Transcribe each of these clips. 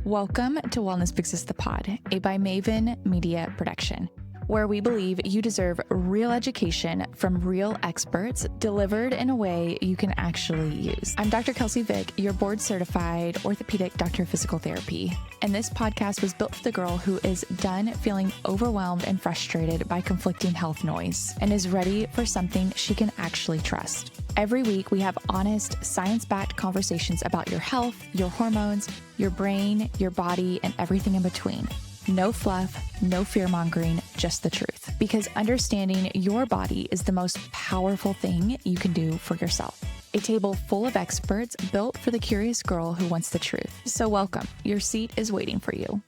Welcome to Wellness Fixes the Pod, a by Maven media production, where we believe you deserve real education from real experts delivered in a way you can actually use. I'm Dr. Kelsey Vick, your board-certified orthopedic doctor of physical therapy, and this podcast was built for the girl who is done feeling overwhelmed and frustrated by conflicting health noise and is ready for something she can actually trust. Every week, we have honest, science-backed conversations about your health, your hormones, your brain, your body, and everything in between. No fluff, no fear-mongering, just the truth. Because understanding your body is the most powerful thing you can do for yourself. A table full of experts built for the curious girl who wants the truth. So welcome. Your seat is waiting for you.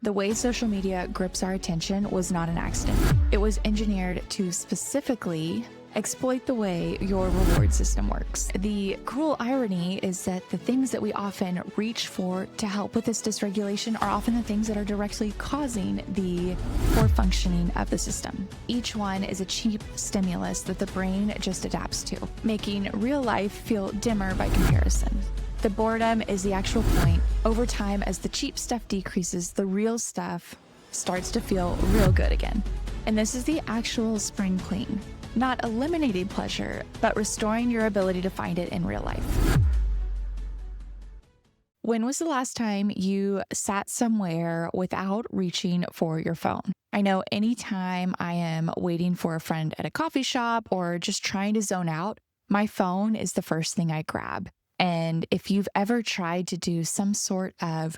The way social media grips our attention was not an accident. It was engineered to specifically exploit the way your reward system works. The cruel irony is that the things that we often reach for to help with this dysregulation are often the things that are directly causing the poor functioning of the system. Each one is a cheap stimulus that the brain just adapts to, making real life feel dimmer by comparison. The boredom is the actual point. Over time, as the cheap stuff decreases, the real stuff starts to feel real good again. And this is the actual spring clean. Not eliminating pleasure, but restoring your ability to find it in real life. When was the last time you sat somewhere without reaching for your phone? I know anytime I am waiting for a friend at a coffee shop or just trying to zone out, my phone is the first thing I grab. And if you've ever tried to do some sort of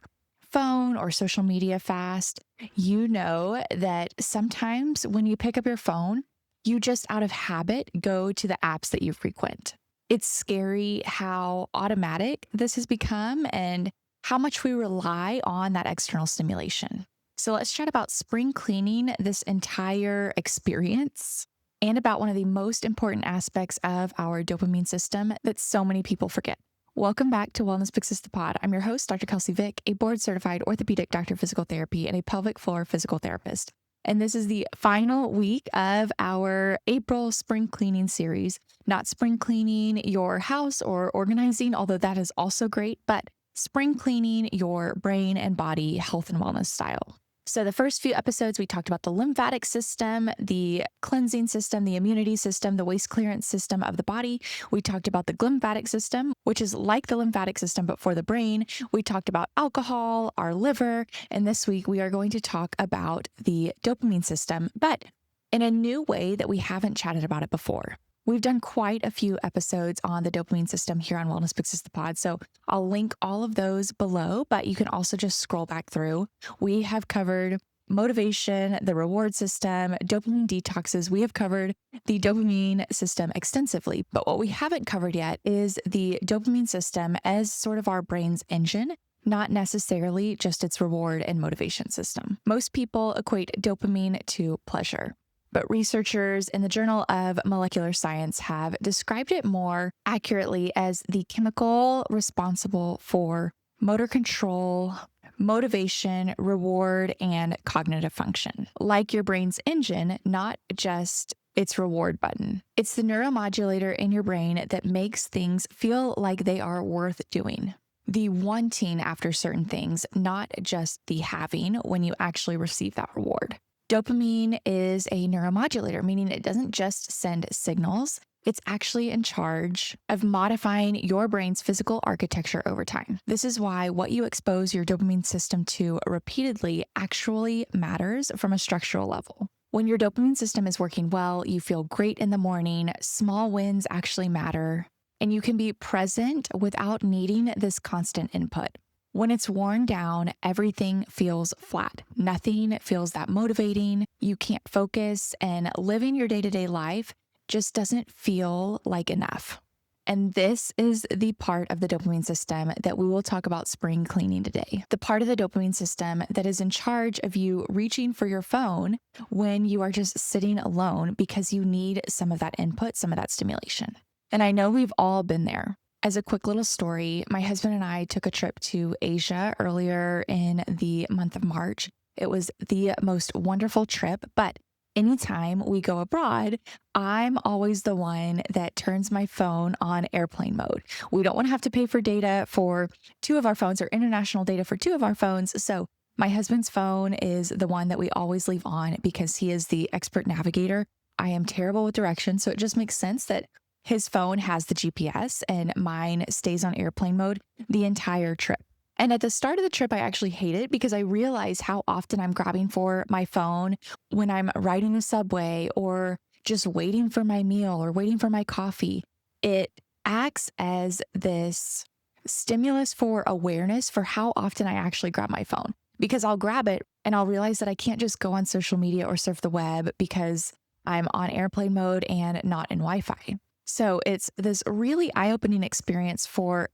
phone or social media fast, you know that sometimes when you pick up your phone, you just out of habit go to the apps that you frequent. It's scary how automatic this has become and how much we rely on that external stimulation. So let's chat about spring cleaning this entire experience and about one of the most important aspects of our dopamine system that so many people forget. Welcome back to Wellness Fixes the Pod. I'm your host, Dr. Kelsey Vick, a board-certified orthopedic doctor of physical therapy and a pelvic floor physical therapist. And this is the final week of our April spring cleaning series. Not spring cleaning your house or organizing, although that is also great, but spring cleaning your brain and body health and wellness style. So the first few episodes, we talked about the lymphatic system, the cleansing system, the immunity system, the waste clearance system of the body. We talked about the glymphatic system, which is like the lymphatic system, but for the brain. We talked about alcohol, our liver, and this week we are going to talk about the dopamine system, but in a new way that we haven't chatted about it before. We've done quite a few episodes on the dopamine system here on Wellness Fixes the Pod, so I'll link all of those below, but you can also just scroll back through. We have covered motivation, the reward system, dopamine detoxes. We have covered the dopamine system extensively, but what we haven't covered yet is the dopamine system as sort of our brain's engine, not necessarily just its reward and motivation system. Most people equate dopamine to pleasure, but researchers in the Journal of Molecular Science have described it more accurately as the chemical responsible for motor control, motivation, reward, and cognitive function. Like your brain's engine, not just its reward button. It's the neuromodulator in your brain that makes things feel like they are worth doing. The wanting after certain things, not just the having when you actually receive that reward. Dopamine is a neuromodulator, meaning it doesn't just send signals. It's actually in charge of modifying your brain's physical architecture over time. This is why what you expose your dopamine system to repeatedly actually matters from a structural level. When your dopamine system is working well, you feel great in the morning, small wins actually matter, and you can be present without needing this constant input. When it's worn down, everything feels flat. Nothing feels that motivating. You can't focus, and living your day-to-day life just doesn't feel like enough. And this is the part of the dopamine system that we will talk about spring cleaning today. The part of the dopamine system that is in charge of you reaching for your phone when you are just sitting alone because you need some of that input, some of that stimulation. And I know we've all been there. As a quick little story, my husband and I took a trip to Asia earlier in the month of March. It was the most wonderful trip, but Anytime we go abroad, I'm always the one that turns my phone on airplane mode. We don't want to have to pay for data for two of our phones or international data for two of our phones. So my husband's phone is the one that we always leave on because he is the expert navigator. I am terrible with directions. So it just makes sense that his phone has the GPS and mine stays on airplane mode the entire trip. And at the start of the trip, I actually hate it because I realize how often I'm grabbing for my phone when I'm riding the subway or just waiting for my meal or waiting for my coffee. It acts as this stimulus for awareness for how often I actually grab my phone because I'll grab it and I'll realize that I can't just go on social media or surf the web because I'm on airplane mode and not in Wi-Fi. So it's this really eye-opening experience for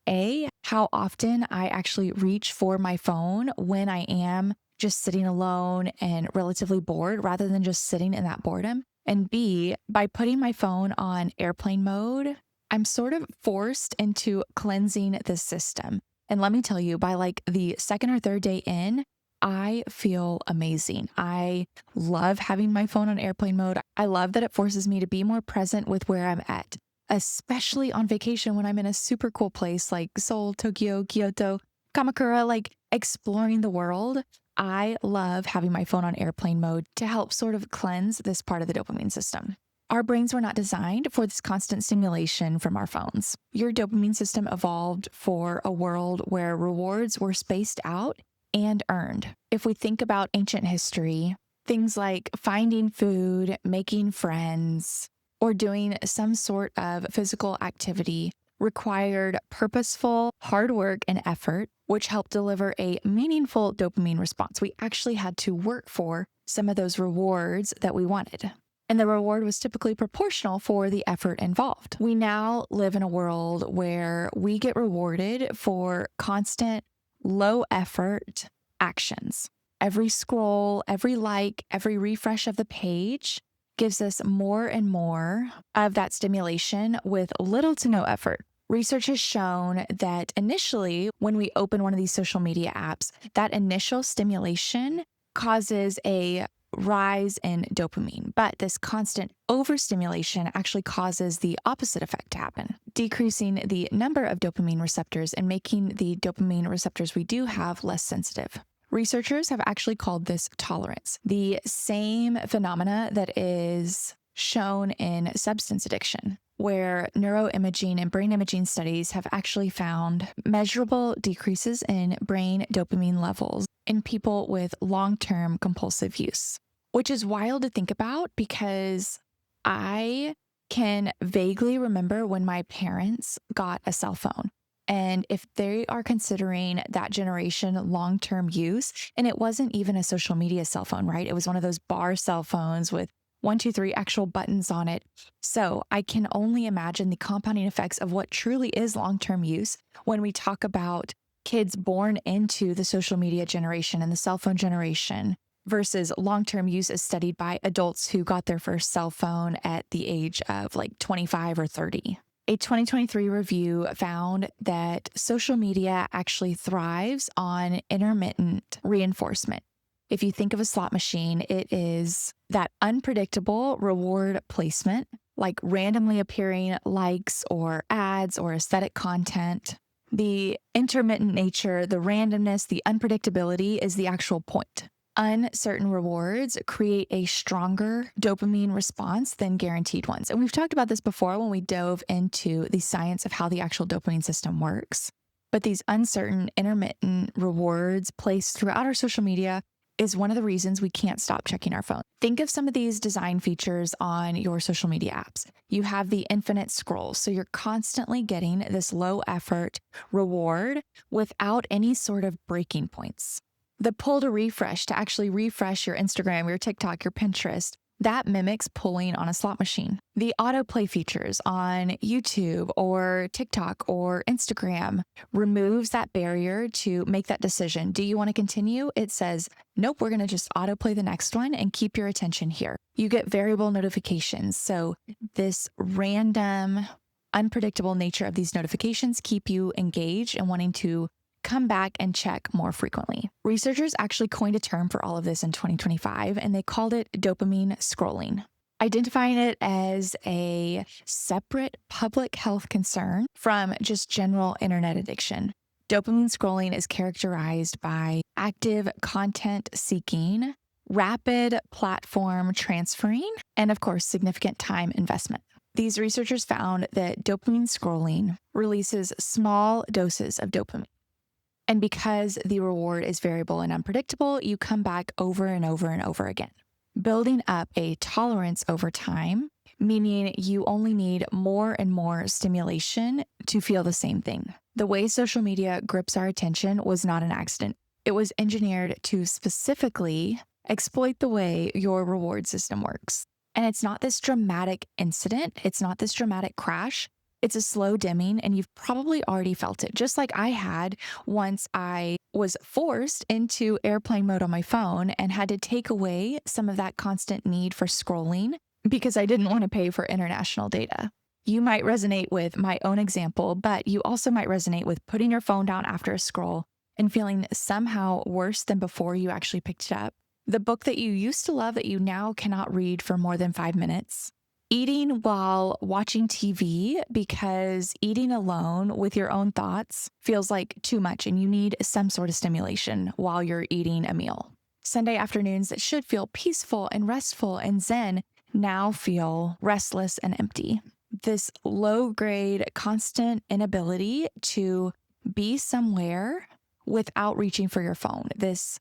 how often I actually reach for my phone when I am just sitting alone and relatively bored rather than just sitting in that boredom. And B, by putting my phone on airplane mode, I'm sort of forced into cleansing the system. And let me tell you, by like the second or third day in, I feel amazing. I love having my phone on airplane mode. I love that it forces me to be more present with where I'm at, especially on vacation when I'm in a super cool place like Seoul, Tokyo, Kyoto, Kamakura, like exploring the world. I love having my phone on airplane mode to help sort of cleanse this part of the dopamine system. Our brains were not designed for this constant stimulation from our phones. Your dopamine system evolved for a world where rewards were spaced out and earned. If we think about ancient history, things like finding food, making friends, or doing some sort of physical activity required purposeful hard work and effort, which helped deliver a meaningful dopamine response. We actually had to work for some of those rewards that we wanted. And the reward was typically proportional for the effort involved. We now live in a world where we get rewarded for constant low effort actions. Every scroll, every like, every refresh of the page gives us more and more of that stimulation with little to no effort. Research has shown that initially, when we open one of these social media apps, that initial stimulation causes a rise in dopamine, but this constant overstimulation actually causes the opposite effect to happen, decreasing the number of dopamine receptors and making the dopamine receptors we do have less sensitive. Researchers have actually called this tolerance, the same phenomena that is shown in substance addiction, where neuroimaging and brain imaging studies have actually found measurable decreases in brain dopamine levels in people with long-term compulsive use, which is wild to think about because I can vaguely remember when my parents got a cell phone. And if they are considering that generation long-term use, and it wasn't even a social media cell phone, right? It was one of those bar cell phones with 1, 2, 3 actual buttons on it. So I can only imagine the compounding effects of what truly is long-term use when we talk about kids born into the social media generation and the cell phone generation versus long-term use as studied by adults who got their first cell phone at the age of like 25 or 30. A 2023 review found that social media actually thrives on intermittent reinforcement. If you think of a slot machine, it is that unpredictable reward placement, like randomly appearing likes or ads or aesthetic content. The intermittent nature, the randomness, the unpredictability is the actual point. Uncertain rewards create a stronger dopamine response than guaranteed ones. And we've talked about this before when we dove into the science of how the actual dopamine system works. But these uncertain, intermittent rewards placed throughout our social media is one of the reasons we can't stop checking our phone. Think of some of these design features on your social media apps. You have the infinite scroll, so you're constantly getting this low effort reward without any sort of breaking points. The pull to refresh, to actually refresh your Instagram, your TikTok, your Pinterest, that mimics pulling on a slot machine. The autoplay features on YouTube or TikTok or Instagram removes that barrier to make that decision. Do you want to continue? It says, nope, we're going to just autoplay the next one and keep your attention here. You get variable notifications. So this random, unpredictable nature of these notifications keep you engaged and wanting to come back and check more frequently. Researchers actually coined a term for all of this in 2025, and they called it dopamine scrolling, identifying it as a separate public health concern from just general internet addiction. Dopamine scrolling is characterized by active content seeking, rapid platform transferring, and of course, significant time investment. These researchers found that dopamine scrolling releases small doses of dopamine. And because the reward is variable and unpredictable, you come back over and over and over again, building up a tolerance over time, meaning you only need more and more stimulation to feel the same thing. The way social media grips our attention was not an accident. It was engineered to specifically exploit the way your reward system works. And it's not this dramatic incident. It's not this dramatic crash. It's a slow dimming, and you've probably already felt it, just like I had once I was forced into airplane mode on my phone and had to take away some of that constant need for scrolling because I didn't want to pay for international data. You might resonate with my own example, but you also might resonate with putting your phone down after a scroll and feeling somehow worse than before you actually picked it up. The book that you used to love that you now cannot read for more than 5 minutes. Eating while watching TV because eating alone with your own thoughts feels like too much and you need some sort of stimulation while you're eating a meal. Sunday afternoons that should feel peaceful and restful and zen now feel restless and empty. This low-grade, constant inability to be somewhere without reaching for your phone. This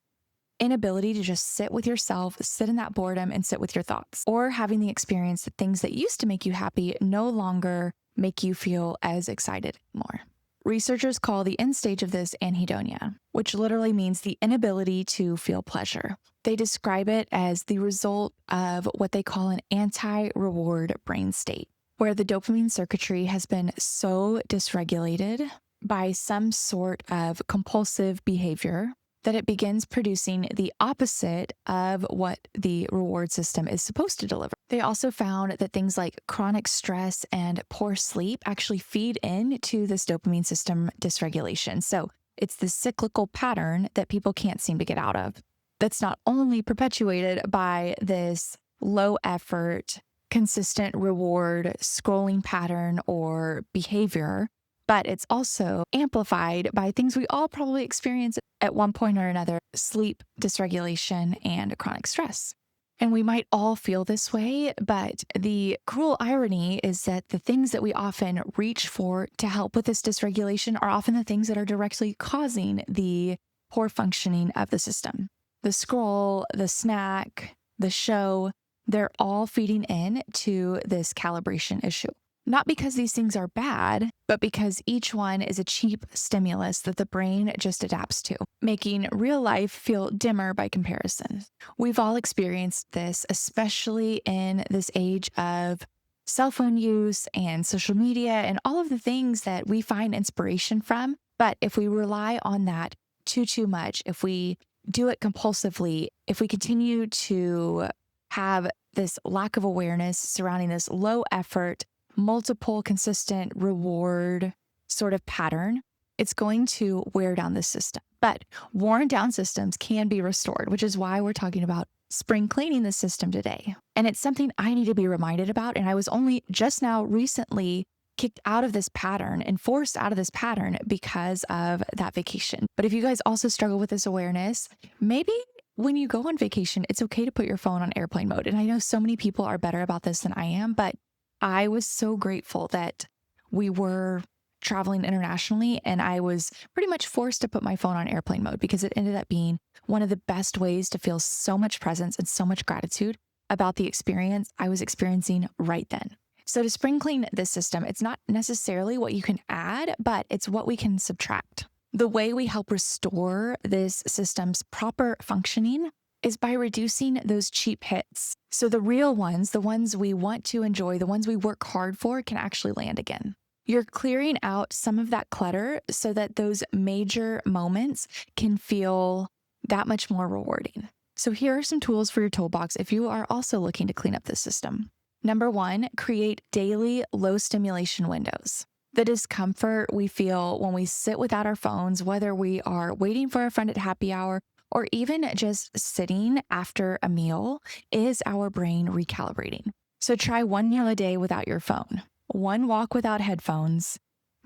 inability to just sit with yourself, sit in that boredom and sit with your thoughts, or having the experience that things that used to make you happy no longer make you feel as excited anymore. Researchers call the end stage of this anhedonia, which literally means the inability to feel pleasure. They describe it as the result of what they call an anti-reward brain state, where the dopamine circuitry has been so dysregulated by some sort of compulsive behavior that it begins producing the opposite of what the reward system is supposed to deliver. They also found that things like chronic stress and poor sleep actually feed into this dopamine system dysregulation. So it's this cyclical pattern that people can't seem to get out of. That's not only perpetuated by this low effort, consistent reward scrolling pattern or behavior, but it's also amplified by things we all probably experience at one point or another: sleep dysregulation and chronic stress. And we might all feel this way, but the cruel irony is that the things that we often reach for to help with this dysregulation are often the things that are directly causing the poor functioning of the system. The scroll, the snack, the show, they're all feeding in to this calibration issue. Not because these things are bad, but because each one is a cheap stimulus that the brain just adapts to, making real life feel dimmer by comparison. We've all experienced this, especially in this age of cell phone use and social media and all of the things that we find inspiration from. But if we rely on that too much, if we do it compulsively, if we continue to have this lack of awareness surrounding this low effort, multiple consistent reward sort of pattern, it's going to wear down the system. But worn down systems can be restored, which is why we're talking about spring cleaning the system today. And it's something I need to be reminded about. And I was only just now recently kicked out of this pattern and forced out of this pattern because of that vacation. But if you guys also struggle with this awareness, maybe when you go on vacation, it's okay to put your phone on airplane mode. And I know so many people are better about this than I am, but I was so grateful that we were traveling internationally and I was pretty much forced to put my phone on airplane mode because it ended up being one of the best ways to feel so much presence and so much gratitude about the experience I was experiencing right then. So to spring clean this system, it's not necessarily what you can add, but it's what we can subtract. The way we help restore this system's proper functioning is by reducing those cheap hits. So the real ones, the ones we want to enjoy, the ones we work hard for, can actually land again. You're clearing out some of that clutter so that those major moments can feel that much more rewarding. So here are some tools for your toolbox if you are also looking to clean up this system. Number 1, create daily low stimulation windows. The discomfort we feel when we sit without our phones, whether we are waiting for a friend at happy hour or even just sitting after a meal, is our brain recalibrating. So try one meal a day without your phone, one walk without headphones,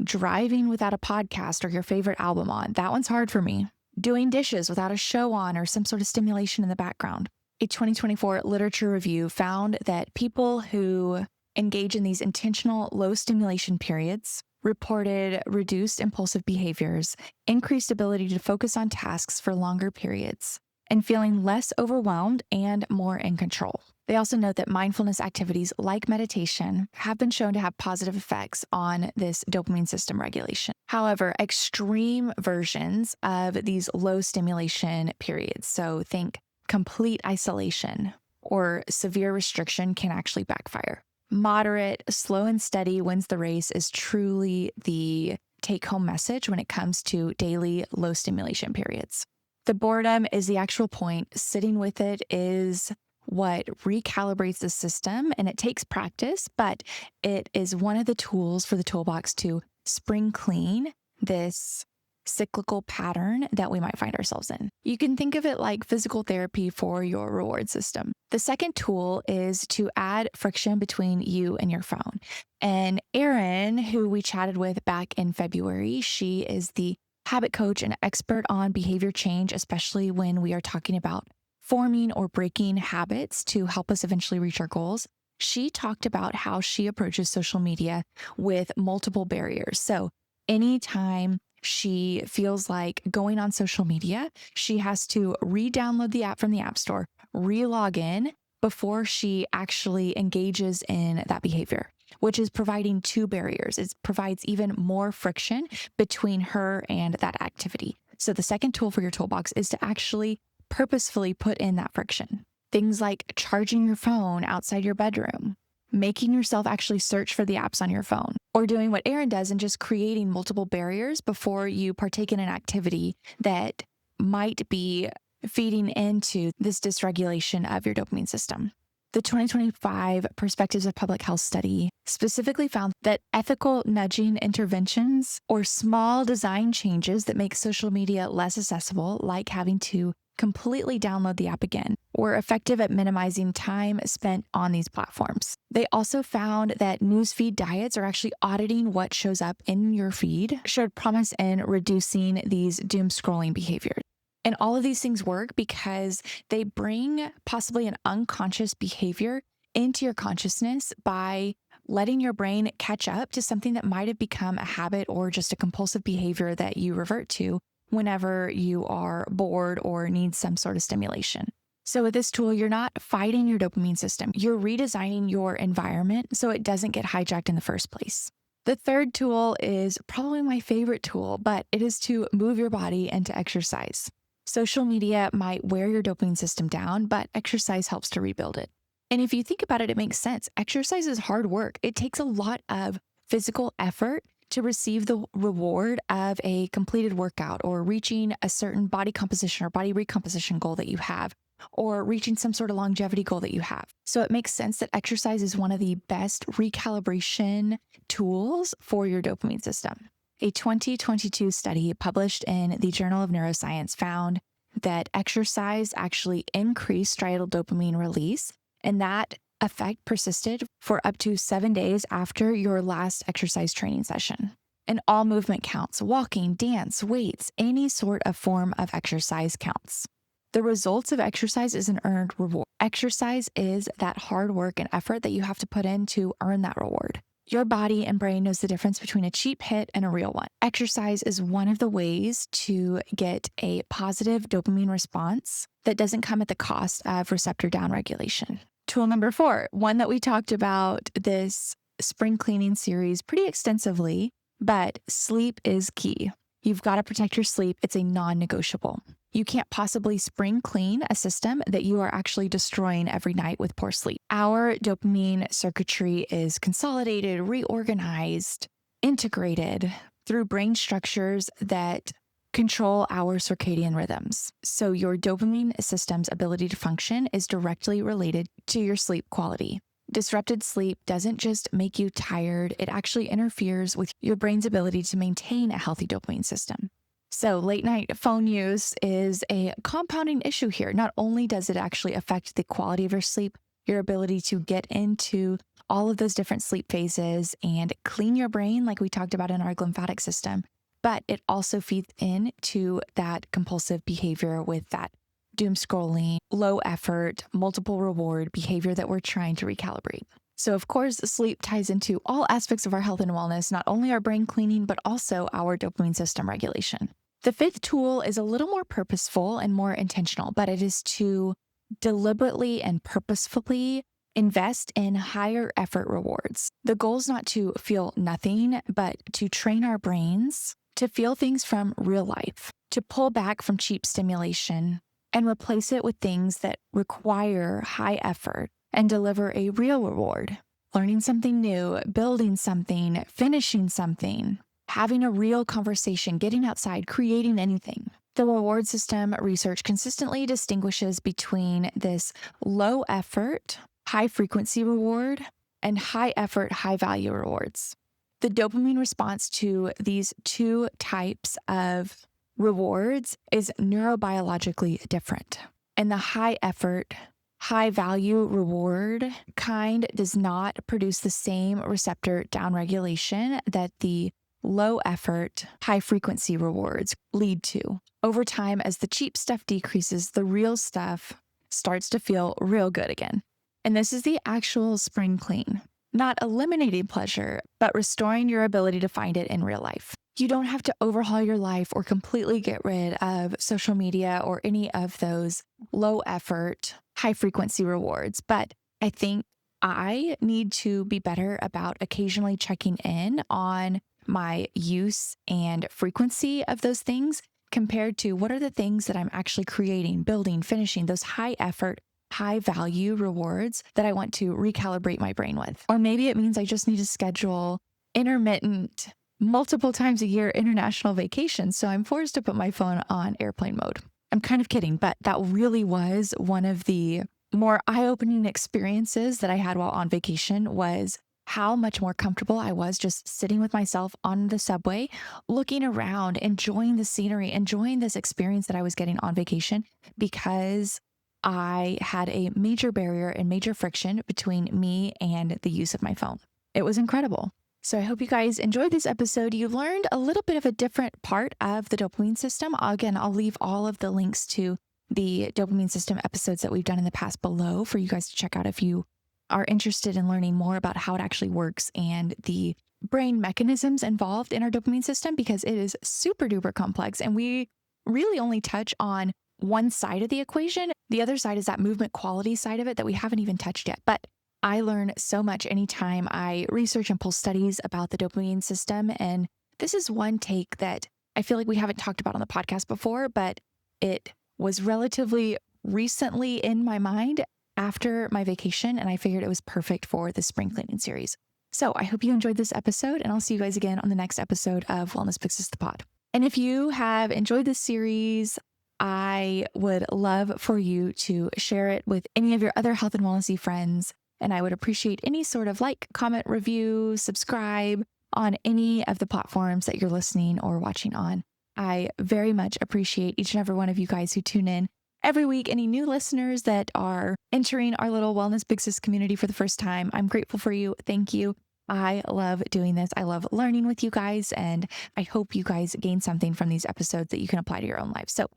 driving without a podcast or your favorite album on. That one's hard for me. Doing dishes without a show on or some sort of stimulation in the background. A 2024 literature review found that people who engage in these intentional low stimulation periods reported reduced impulsive behaviors, increased ability to focus on tasks for longer periods, and feeling less overwhelmed and more in control. They also note that mindfulness activities like meditation have been shown to have positive effects on this dopamine system regulation. However, extreme versions of these low stimulation periods, so think complete isolation or severe restriction, can actually backfire. Moderate, slow and steady wins the race is truly the take-home message when it comes to daily low stimulation periods. The boredom is the actual point. Sitting with it is what recalibrates the system, and it takes practice, but it is one of the tools for the toolbox to spring clean this cyclical pattern that we might find ourselves in. You can think of it like physical therapy for your reward system. The second tool is to add friction between you and your phone. And Erin, who we chatted with back in February, she is the habit coach and expert on behavior change, especially when we are talking about forming or breaking habits to help us eventually reach our goals. She talked about how she approaches social media with multiple barriers. So anytime she feels like going on social media, she has to re-download the app from the App Store, re-log in before she actually engages in that behavior, which is providing two barriers. It provides even more friction between her and that activity. So the second tool for your toolbox is to actually purposefully put in that friction. Things like charging your phone outside your bedroom, making yourself actually search for the apps on your phone, or doing what Erin does and just creating multiple barriers before you partake in an activity that might be feeding into this dysregulation of your dopamine system. The 2025 Perspectives of Public Health study specifically found that ethical nudging interventions or small design changes that make social media less accessible, like having to completely download the app again, were effective at minimizing time spent on these platforms. They also found that newsfeed diets are actually auditing what shows up in your feed, showed promise in reducing these doom scrolling behaviors. And all of these things work because they bring possibly an unconscious behavior into your consciousness by letting your brain catch up to something that might have become a habit or just a compulsive behavior that you revert to whenever you are bored or need some sort of stimulation. So with this tool, you're not fighting your dopamine system. You're redesigning your environment so it doesn't get hijacked in the first place. The third tool is probably my favorite tool, but it is to move your body and to exercise. Social media might wear your dopamine system down, but exercise helps to rebuild it. And if you think about it, it makes sense. Exercise is hard work. It takes a lot of physical effort to receive the reward of a completed workout or reaching a certain body composition or body recomposition goal that you have, or reaching some sort of longevity goal that you have. So it makes sense that exercise is one of the best recalibration tools for your dopamine system. A 2022 study published in the Journal of Neuroscience found that exercise actually increased striatal dopamine release, and that effect persisted for up to 7 days after your last exercise training session. And all movement counts. Walking, dance, weights, any sort of form of exercise counts. The results of exercise is an earned reward. Exercise is that hard work and effort that you have to put in to earn that reward. Your body and brain knows the difference between a cheap hit and a real one. Exercise is one of the ways to get a positive dopamine response that doesn't come at the cost of receptor downregulation. Tool number 4, one that we talked about this spring cleaning series pretty extensively, but sleep is key. You've got to protect your sleep. It's a non-negotiable. You can't possibly spring clean a system that you are actually destroying every night with poor sleep. Our dopamine circuitry is consolidated, reorganized, integrated through brain structures that control our circadian rhythms. So your dopamine system's ability to function is directly related to your sleep quality. Disrupted sleep doesn't just make you tired, it actually interferes with your brain's ability to maintain a healthy dopamine system. So, late night phone use is a compounding issue here. Not only does it actually affect the quality of your sleep, your ability to get into all of those different sleep phases and clean your brain, like we talked about in our glymphatic system, but it also feeds into that compulsive behavior with that doom scrolling, low effort, multiple reward behavior that we're trying to recalibrate. So, of course, sleep ties into all aspects of our health and wellness, not only our brain cleaning, but also our dopamine system regulation. The fifth tool is a little more purposeful and more intentional, but it is to deliberately and purposefully invest in higher effort rewards. The goal is not to feel nothing, but to train our brains to feel things from real life, to pull back from cheap stimulation and replace it with things that require high effort and deliver a real reward. Learning something new, building something, finishing something, having a real conversation, getting outside, creating anything. The reward system research consistently distinguishes between this low effort, high frequency reward and high effort, high value rewards. The dopamine response to these two types of rewards is neurobiologically different. And the high effort, high value reward kind does not produce the same receptor downregulation that the low effort, high frequency rewards lead to. Over time, as the cheap stuff decreases, the real stuff starts to feel real good again. And this is the actual spring clean, not eliminating pleasure, but restoring your ability to find it in real life. You don't have to overhaul your life or completely get rid of social media or any of those low effort, high frequency rewards. But I think I need to be better about occasionally checking in on my use and frequency of those things compared to what are the things that I'm actually creating, building, finishing, those high effort, high value rewards that I want to recalibrate my brain with. Or maybe it means I just need to schedule intermittent, multiple times a year international vacations. So I'm forced to put my phone on airplane mode. I'm kind of kidding, but that really was one of the more eye-opening experiences that I had while on vacation was how much more comfortable I was just sitting with myself on the subway, looking around, enjoying the scenery, enjoying this experience that I was getting on vacation because I had a major barrier and major friction between me and the use of my phone. It was incredible. So I hope you guys enjoyed this episode. You learned a little bit of a different part of the dopamine system. Again, I'll leave all of the links to the dopamine system episodes that we've done in the past below for you guys to check out if you are interested in learning more about how it actually works and the brain mechanisms involved in our dopamine system, because it is super duper complex and we really only touch on one side of the equation. The other side is that movement quality side of it that we haven't even touched yet. But I learn so much anytime I research and pull studies about the dopamine system. And this is one take that I feel like we haven't talked about on the podcast before, but it was relatively recently in my mind after my vacation, and I figured it was perfect for the spring cleaning series. So I hope you enjoyed this episode, and I'll see you guys again on the next episode of Wellness Fixes the Pod. And if you have enjoyed this series, I would love for you to share it with any of your other health and wellnessy friends. And I would appreciate any sort of like, comment, review, subscribe on any of the platforms that you're listening or watching on. I very much appreciate each and every one of you guys who tune in every week. Any new listeners that are entering our little Wellness Big Sis community for the first time, I'm grateful for you. Thank you. I love doing this. I love learning with you guys, and I hope you guys gain something from these episodes that you can apply to your own life. So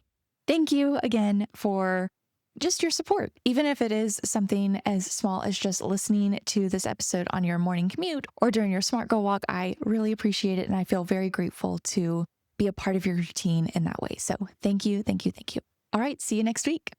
thank you again for just your support, even if it is something as small as just listening to this episode on your morning commute or during your Smart Girl walk. I really appreciate it. And I feel very grateful to be a part of your routine in that way. So thank you, thank you, thank you. All right. See you next week.